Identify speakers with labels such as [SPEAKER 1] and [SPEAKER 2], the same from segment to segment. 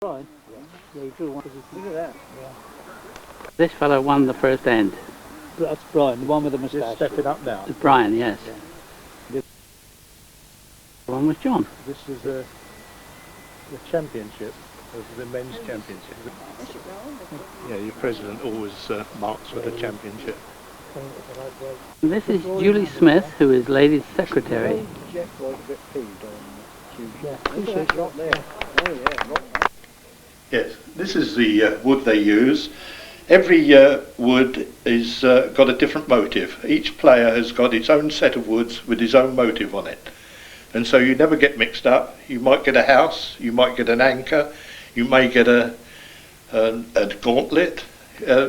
[SPEAKER 1] Brian? Yeah, he drew one. Look at that. Yeah.
[SPEAKER 2] This fellow won the first end.
[SPEAKER 1] That's Brian, the one with the moustache.
[SPEAKER 3] Just stepping up now.
[SPEAKER 2] It's Brian, yes.
[SPEAKER 1] Yeah.
[SPEAKER 2] The one was John.
[SPEAKER 3] This is the championship, of the men's championship. Yeah, your president always marks for the championship.
[SPEAKER 2] And this is Julie Smith, who is ladies' secretary.
[SPEAKER 4] Yes, this is the wood they use. Every wood is got a different motive. Each player has got its own set of woods with his own motive on it. And so you never get mixed up. You might get a house, you might get an anchor, you may get a gauntlet.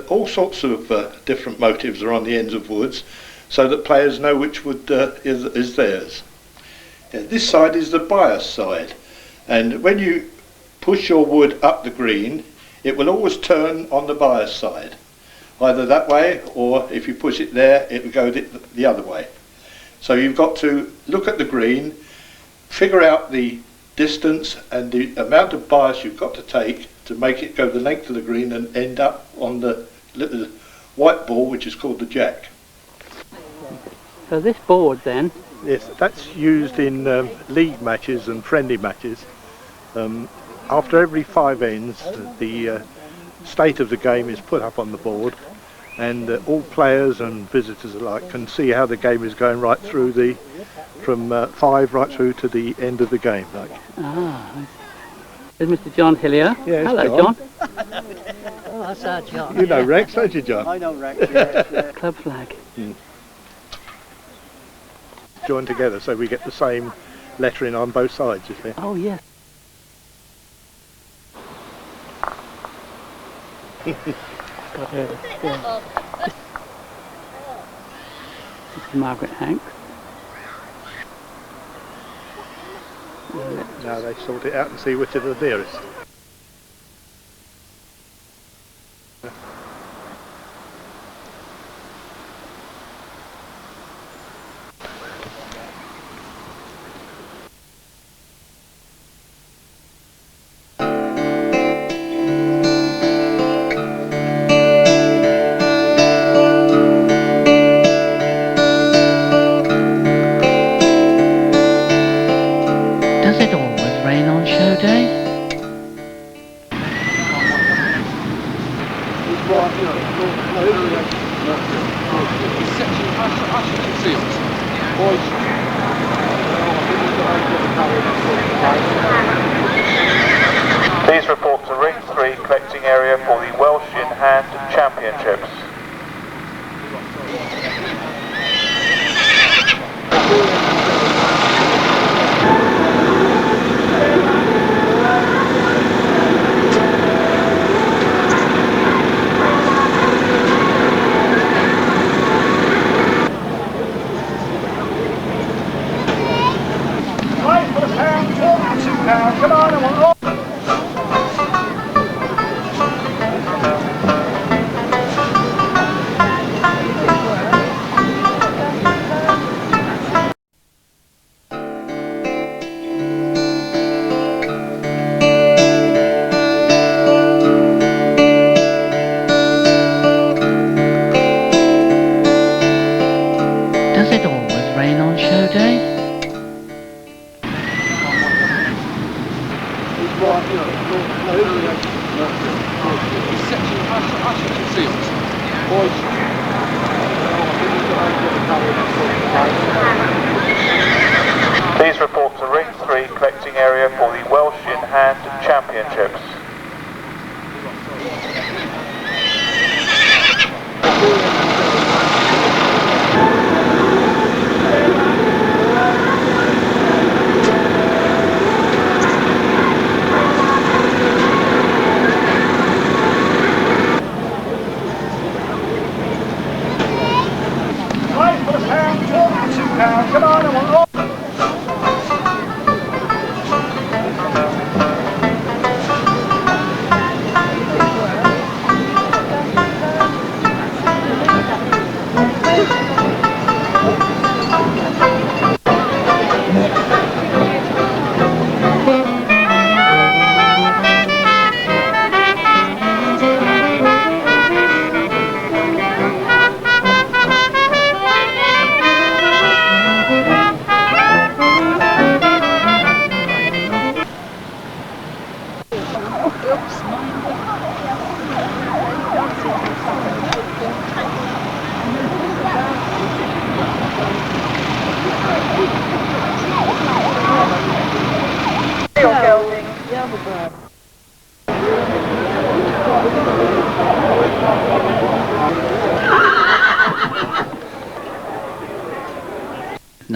[SPEAKER 4] All sorts of different motives are on the ends of woods so that players know which wood is theirs. Yeah, this side is the bias side, and when you push your wood up the green, it will always turn on the bias side, either that way, or if you push it there, it will go the other way. So you've got to look at the green, figure out the distance and the amount of bias you've got to take to make it go the length of the green and end up on the little white ball, which is called the jack.
[SPEAKER 2] So this board then,
[SPEAKER 3] Yes, that's used in league matches and friendly matches. After every 5 ends, the state of the game is put up on the board, and all players and visitors alike can see how the game is going right through from 5 right through to the end of the game.
[SPEAKER 2] There's Mr. John Hillier.
[SPEAKER 3] Yes,
[SPEAKER 2] Hello,
[SPEAKER 3] John.
[SPEAKER 1] Oh, that's our John.
[SPEAKER 3] You know Rex, don't you, John?
[SPEAKER 1] I know Rex, yeah.
[SPEAKER 2] Club flag.
[SPEAKER 3] Join together so we get the same lettering on both sides, you see.
[SPEAKER 2] Oh, yes. Got her. Yeah. This is Margaret Hanks.
[SPEAKER 3] Now they sort it out and see which are the nearest.
[SPEAKER 2] Does it always rain on show day?
[SPEAKER 5] Please report to Ring 3 collecting area for the Welsh in Hand Championships.
[SPEAKER 2] Does it always rain on show day?
[SPEAKER 5] Please report to Ring 3 collecting area for the Welsh in Hand Championships.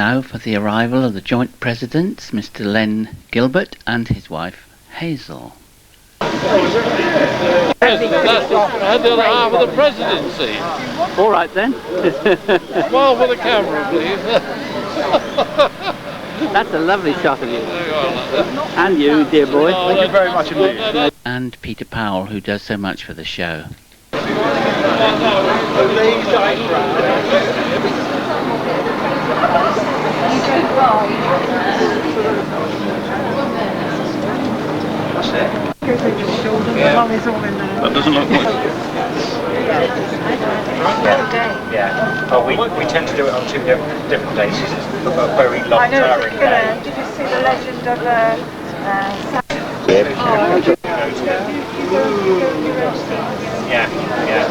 [SPEAKER 2] now for the arrival of the joint presidents, Mr. Len Gilbert and his wife Hazel.
[SPEAKER 6] That's the other half of the presidency.
[SPEAKER 2] All right then.
[SPEAKER 6] Smile for the camera, please.
[SPEAKER 2] That's a lovely shot of you. And you, dear boy.
[SPEAKER 6] Thank you very much indeed.
[SPEAKER 2] And Peter Powell, who does so much for the show.
[SPEAKER 6] That doesn't look much.
[SPEAKER 7] Yeah. Oh, we tend to do it on two different days. It's a very long, tiring day.
[SPEAKER 8] Did you see the legend of
[SPEAKER 7] Yeah, yeah.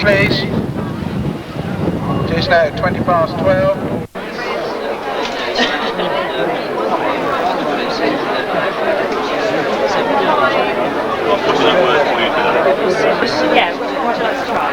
[SPEAKER 5] Please. Just now 20 past 12.
[SPEAKER 8] Yeah, would you like to try?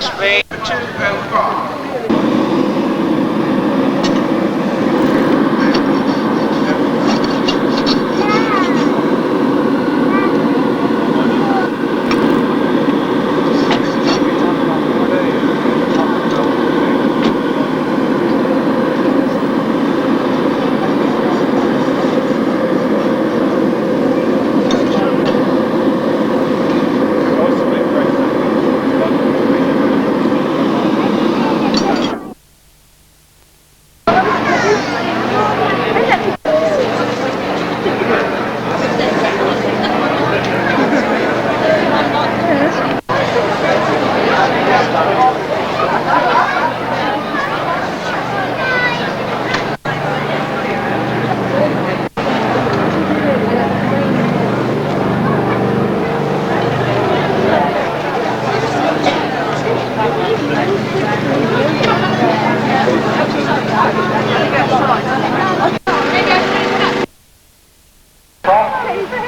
[SPEAKER 5] Speed 205.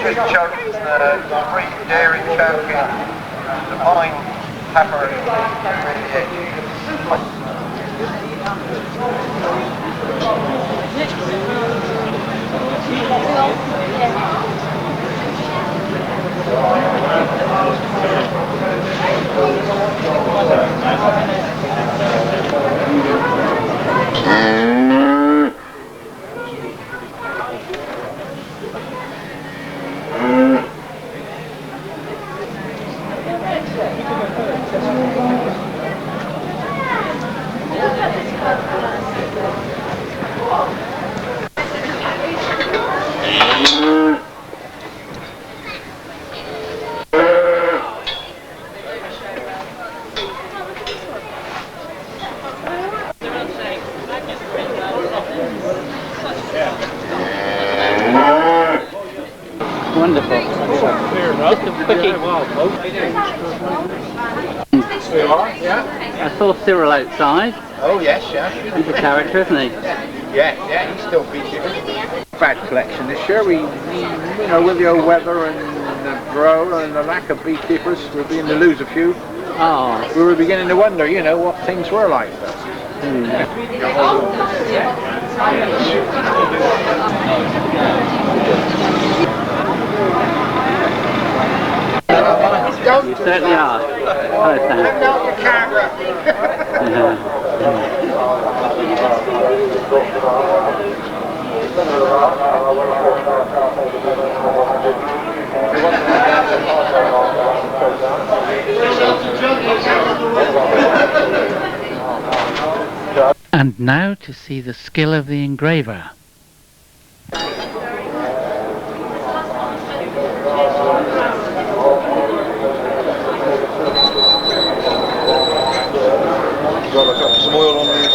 [SPEAKER 5] Just chugging the free dairy champion, the mine pepper
[SPEAKER 2] Wonderful. Just a quickie.
[SPEAKER 9] We are, yeah.
[SPEAKER 2] I saw Cyril outside.
[SPEAKER 9] Oh yes, yeah.
[SPEAKER 2] He's a character, isn't he?
[SPEAKER 9] Yeah, he's still featured. Bad collection this year. We, you know, with the old weather and the drought and the lack of beekeepers, we're beginning to lose a few.
[SPEAKER 2] Oh.
[SPEAKER 9] We were beginning to wonder, you know, what things were like.
[SPEAKER 2] You certainly are. Hello, Sam. And now to see the skill of the engraver.
[SPEAKER 10] Some oil on these.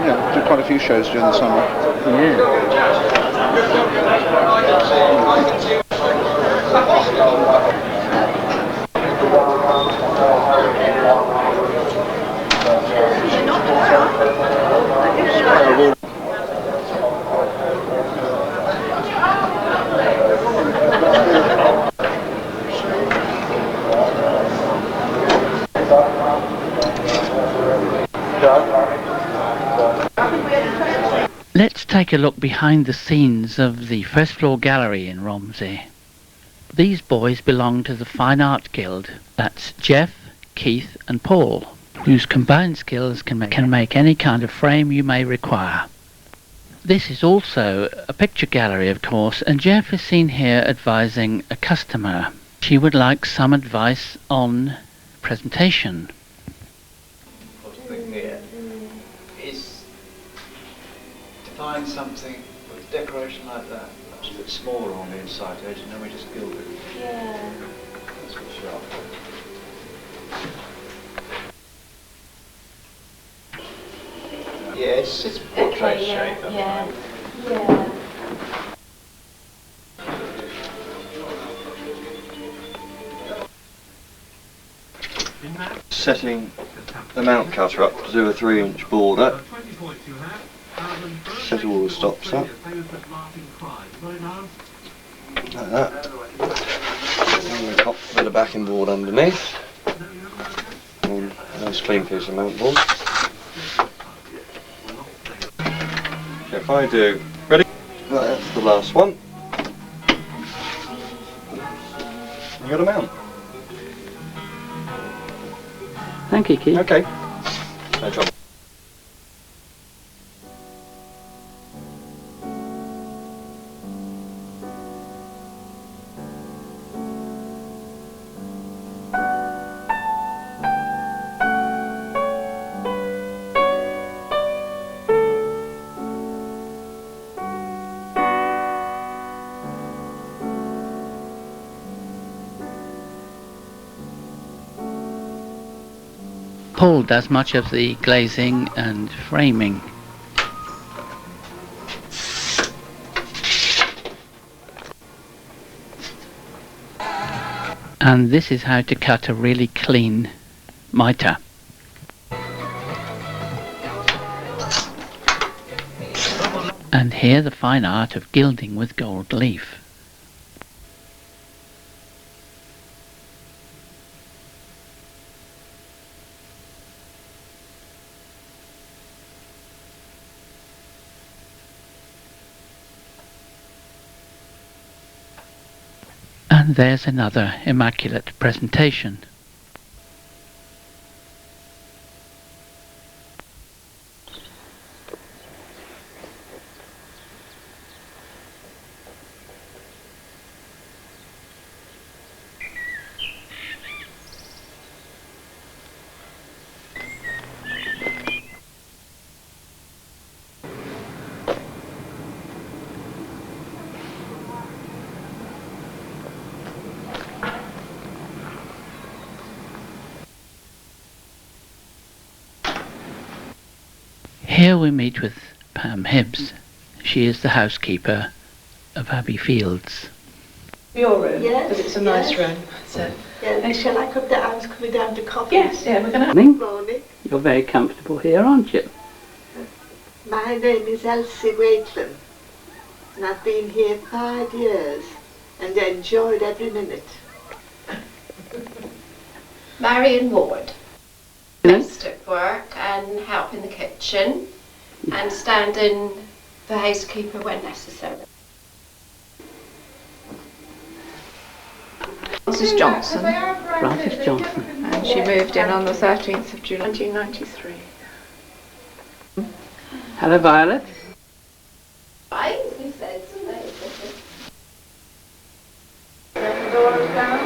[SPEAKER 10] Yeah, did quite a few shows during the summer.
[SPEAKER 2] Yeah. Let's take a look behind the scenes of the first floor gallery in Romsey. These boys belong to the Fine Art Guild. That's Jeff, Keith and Paul, whose combined skills can make any kind of frame you may require. This is also a picture gallery, of course, and Jeff is seen here advising a customer. She would like some advice on presentation.
[SPEAKER 11] Find something with decoration like that, perhaps a bit smaller on the inside edge, and then we just gild it.
[SPEAKER 8] Yeah.
[SPEAKER 11] That's what's sharp. Yeah, it's portrait shape.
[SPEAKER 8] Yeah. Yeah.
[SPEAKER 10] Setting the mount cutter up to do a 3-inch border. Set all the stops up. Like that. And we've got a bit of backing board underneath. And a nice clean piece of mount board. If I do, ready? Right, that's the last one. You got a mount.
[SPEAKER 2] Thank you, Keith.
[SPEAKER 10] Okay. No trouble.
[SPEAKER 2] Paul does much of the glazing and framing. And this is how to cut a really clean mitre. And here the fine art of gilding with gold leaf. And there's another immaculate presentation. Here we meet with Pam Hibbs. She is the housekeeper of Abbey Fields.
[SPEAKER 12] Your room,
[SPEAKER 8] Yes,
[SPEAKER 12] because it's a nice
[SPEAKER 8] yes.
[SPEAKER 12] room. So.
[SPEAKER 8] Yeah, shall I come down? I was coming down to coffee.
[SPEAKER 12] Yes, yeah, we're going to.
[SPEAKER 8] Morning.
[SPEAKER 2] You're very comfortable here, aren't you?
[SPEAKER 8] My name is Elsie Waitland, and I've been here 5 years and enjoyed every minute.
[SPEAKER 13] Marion Ward. Domestic work and help in the kitchen and stand in the housekeeper when necessary.
[SPEAKER 12] Mrs. Johnson.
[SPEAKER 2] Frances Johnson.
[SPEAKER 12] And she moved in on the 13th of July 1993.
[SPEAKER 2] Hello, Violet.
[SPEAKER 13] Right, we said something.
[SPEAKER 12] The doors down.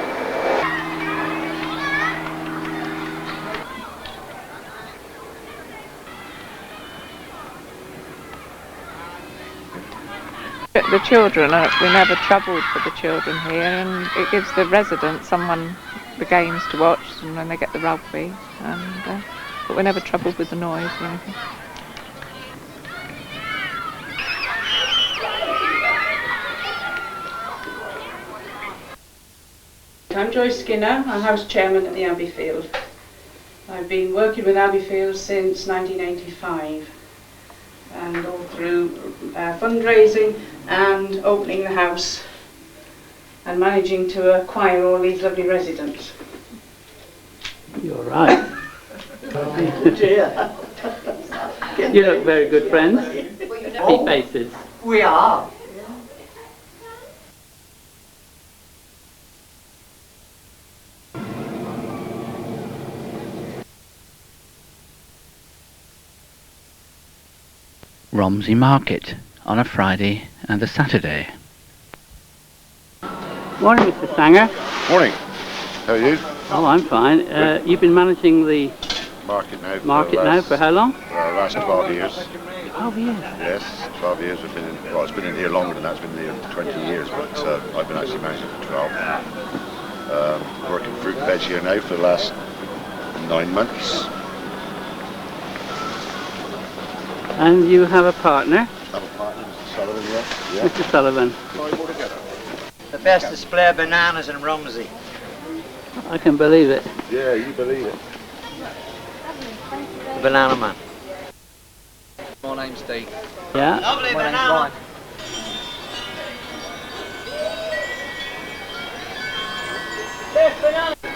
[SPEAKER 12] The children, we're never troubled for the children here, and it gives the residents the games to watch, and when they get the rugby, but we're never troubled with the noise or anything.
[SPEAKER 14] I'm Joyce Skinner, I'm house chairman at the Abbey Field. I've been working with Abbey Field since 1985 and all through fundraising and opening the house and managing to acquire all these lovely residents.
[SPEAKER 2] You're right. You look very good friends. Happy faces.
[SPEAKER 8] We are.
[SPEAKER 2] Romsey Market on a Friday and a Saturday. Morning, Mr. Sanger.
[SPEAKER 15] Morning. How are you?
[SPEAKER 2] Oh, I'm fine. You've been managing the
[SPEAKER 15] market now
[SPEAKER 2] for how long?
[SPEAKER 15] last 12 years.
[SPEAKER 2] 12 years?
[SPEAKER 15] Yes, 12 years. I've been in, well, it's been in here longer than that. It's been in here 20 years, but I've been actually managing for 12. Working fruit and veg here now for the last 9 months.
[SPEAKER 2] And you have a partner?
[SPEAKER 15] I have a partner, Mr. Sullivan, yeah.
[SPEAKER 2] Mr. Sullivan.
[SPEAKER 16] The best display of bananas in Romsey.
[SPEAKER 2] I can believe it.
[SPEAKER 15] Yeah, you believe it.
[SPEAKER 16] The Banana Man.
[SPEAKER 11] My name's Steve.
[SPEAKER 2] Yeah?
[SPEAKER 16] Lovely
[SPEAKER 11] My name's
[SPEAKER 16] banana.
[SPEAKER 11] Ryan.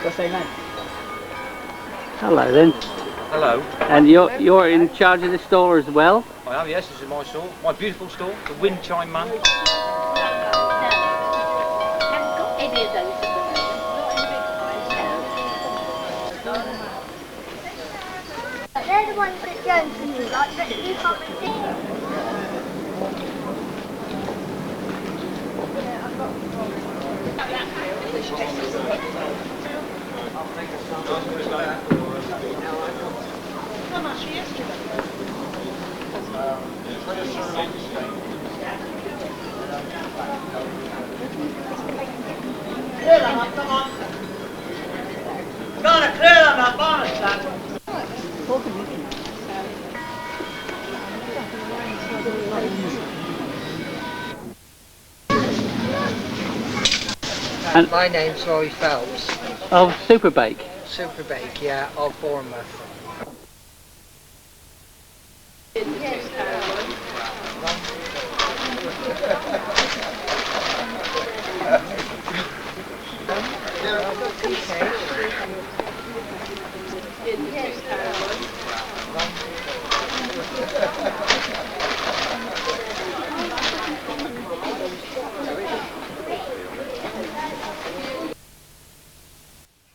[SPEAKER 16] What's their name?
[SPEAKER 2] Hello then.
[SPEAKER 11] Hello.
[SPEAKER 2] And you're in charge of the store as well?
[SPEAKER 11] I am, yes, this is my store. My beautiful store, the Wind Chime Man.
[SPEAKER 17] They're the ones that Jones and you like, that you can't see.
[SPEAKER 12] How much yesterday?
[SPEAKER 16] Clear them up, come on. Gotta clear them up, honest.
[SPEAKER 2] And
[SPEAKER 18] my name's Laurie Phelps.
[SPEAKER 2] Of Superbake?
[SPEAKER 18] Superbake, yeah, of Bournemouth.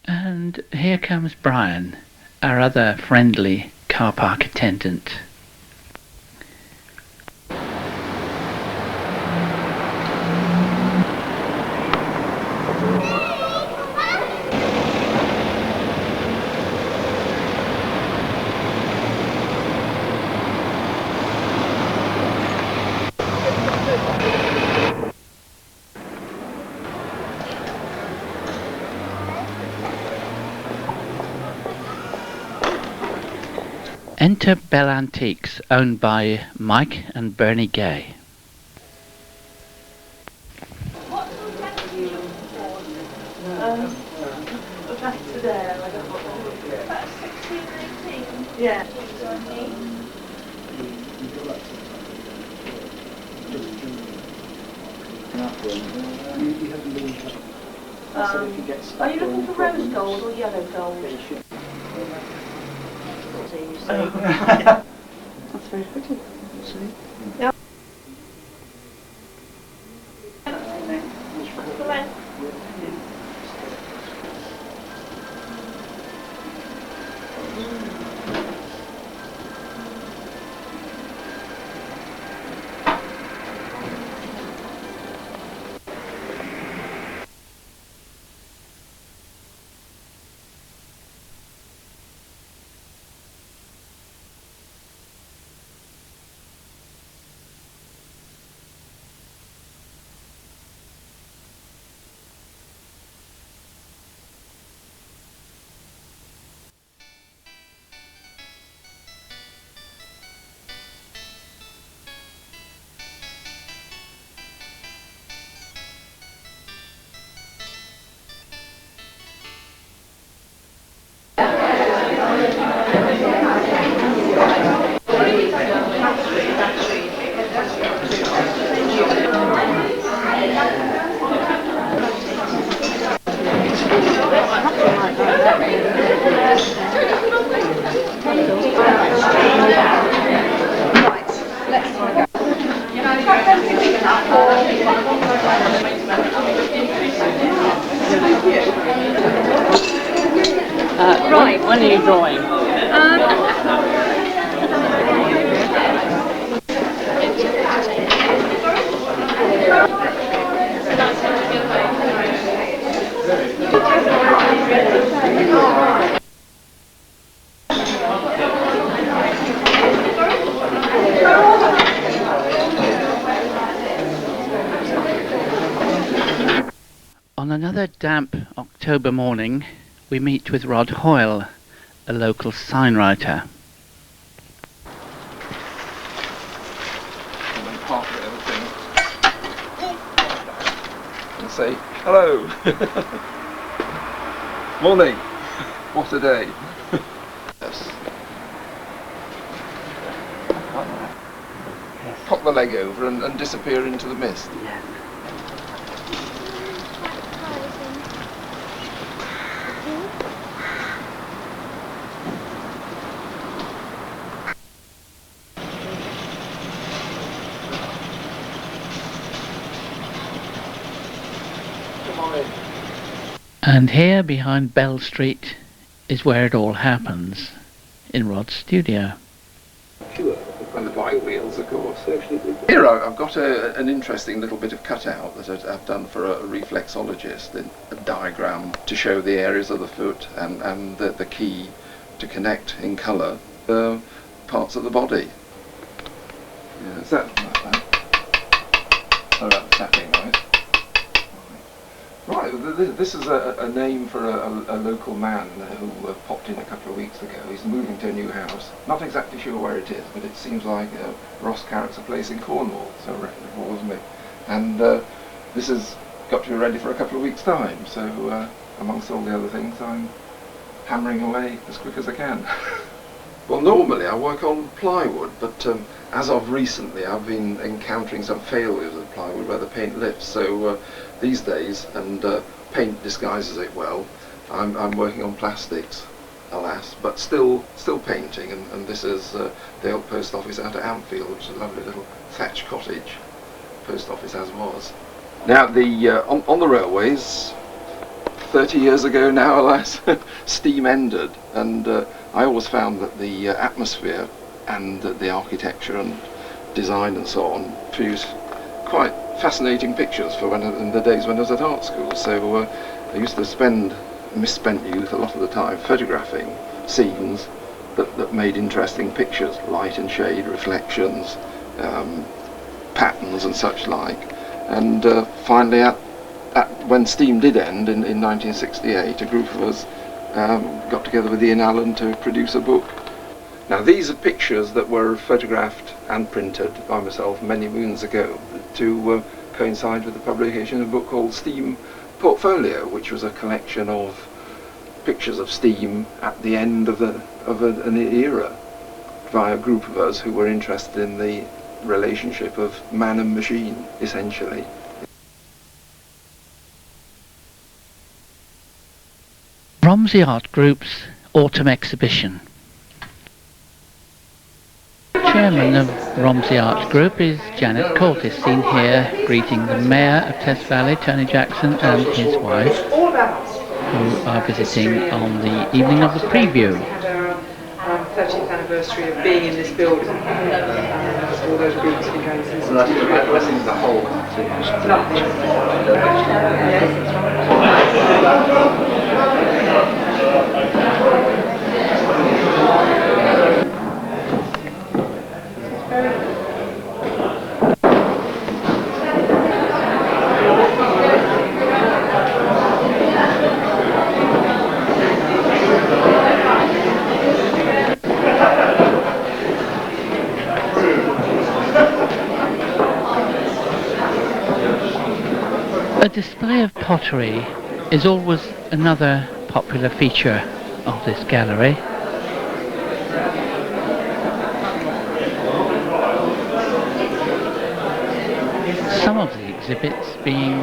[SPEAKER 2] And here comes Brian, our other friendly car park attendant. Enter Bell Antiques, owned by Mike and Bernie Gay.
[SPEAKER 14] Back to there, I don't know. About 16, 18? Yeah. Are you looking for rose gold or yellow gold? That's very pretty. See? Yeah.
[SPEAKER 2] Right, when are you drawing? On another damp October morning, we meet with Rod Hoyle, a local signwriter.
[SPEAKER 19] And say, hello! Morning! What a day! Yes. Pop the leg over and disappear into the mist.
[SPEAKER 2] Yeah. And here behind Bell Street is where it all happens, in Rod's studio.
[SPEAKER 19] And the bike wheels, of course. Here I've got an interesting little bit of cutout that I've done for a reflexologist, a diagram to show the areas of the foot and the key to connect in colour the parts of the body. Yeah, is that oh, that's tapping, right? Right, this is a name for a local man who popped in a couple of weeks ago. He's moving to a new house. Not exactly sure where it is, but it seems like Ross Carrick's a place in Cornwall, so I reckon it was me. And this has got to be ready for a couple of weeks' time, so amongst all the other things, I'm hammering away as quick as I can. Well, normally I work on plywood, but as of recently I've been encountering some failures with plywood where the paint lifts, so these days, and paint disguises it well, I'm working on plastics, alas, but still painting, and this is the old post office out at Ampfield, which is a lovely little thatched cottage, post office as was. Now, on the railways, 30 years ago now, alas, steam ended, and I always found that the atmosphere and the architecture and design and so on produced quite fascinating pictures for in the days when I was at art school. So I used to spend misspent youth a lot of the time photographing scenes that made interesting pictures, light and shade, reflections, patterns and such like. And finally, when steam did end in 1968, a group of us got together with Ian Allen to produce a book. Now these are pictures that were photographed and printed by myself many moons ago to coincide with the publication of a book called Steam Portfolio, which was a collection of pictures of steam at the end of an era by a group of us who were interested in the relationship of man and machine, essentially.
[SPEAKER 2] Romsey Art Group's Autumn Exhibition. Chairman of Romsey Art Group is Janet Curtis, seen here greeting the Mayor of Test Valley, Tony Jackson, and his wife, who are visiting on the evening of the preview.
[SPEAKER 20] We had our 30th anniversary of being in this building. All those groups have been going since.
[SPEAKER 19] I think the whole
[SPEAKER 2] A display of pottery is always another popular feature of this gallery. Some of the exhibits being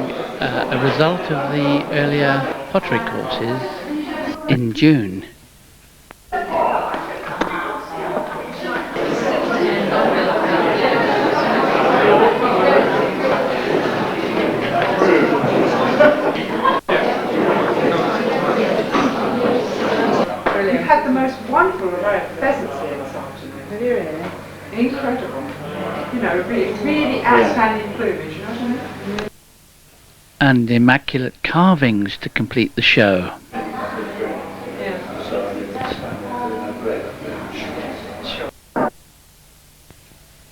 [SPEAKER 2] a result of the earlier pottery courses in June.
[SPEAKER 20] We've had the most wonderful array of pheasants here this afternoon. Have you really? Incredible. You know, really outstanding plumage, you know what I mean?
[SPEAKER 2] And immaculate carvings to complete the show.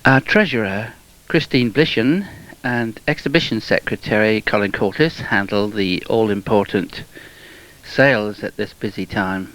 [SPEAKER 2] Our treasurer, Christine Blishen, and exhibition secretary Colin Curtis handle the all-important sales at this busy time.